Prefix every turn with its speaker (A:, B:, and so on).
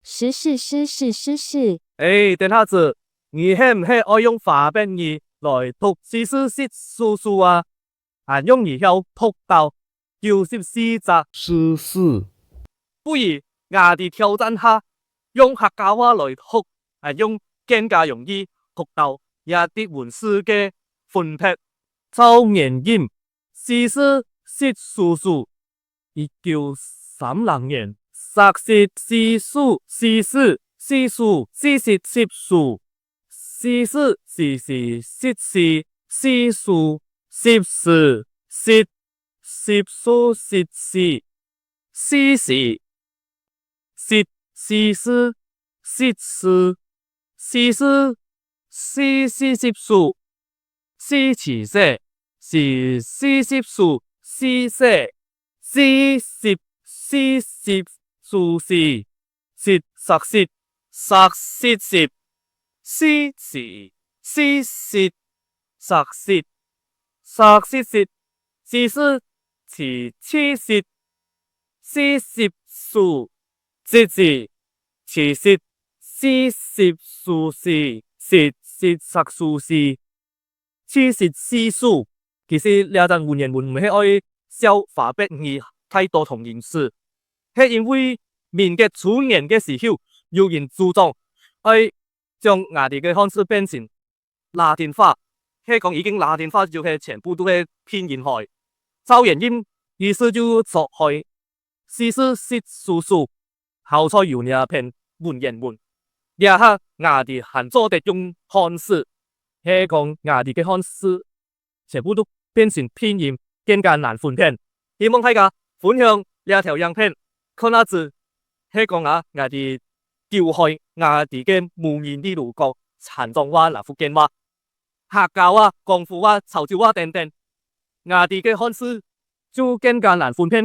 A: 时事诗事诗事，
B: 等下子，你喜唔喜爱用花边语来读诗诗说书书啊？用以后读到94则
C: 诗事，
B: 不如我哋挑战下，用客家话来读，用更加容易读到一啲文字嘅分别。周年音诗诗说书书，1930年实施诗书诗诗诗书诗诗诗书诗诗诗诗诗诗诗书诗诗诗诗书诗诗诗诗诗诗诗诗诗诗诗诗诗诗书诗词写是诗诗书诗写诗诗诗诗书诗诗实诗实诗诗诗词诗诗实诗实诗诗诗诗词词诗诗诗书诗词词诗诗诗书诗诗诗实书诗诗诗诗书。其实两阵文言文唔系爱消化别语太多同形式，系因为民嘅出言嘅时候，有人注重爱将我哋嘅汉字变成拉丁化，系讲已经拉丁化就系全部都系拼音开。周元音意思就作开诗诗说书书，后再有呢篇文言文，也下我哋汉做的用汉字，系讲我哋嘅汉字全部都变成拼音，更加难分辨。希望大家分享呢条影片，看下子，系讲我哋调开我哋嘅母语呢度讲残障话、福建话、客家话、广府话、潮州话等等，我哋嘅汉字就更加难分辨。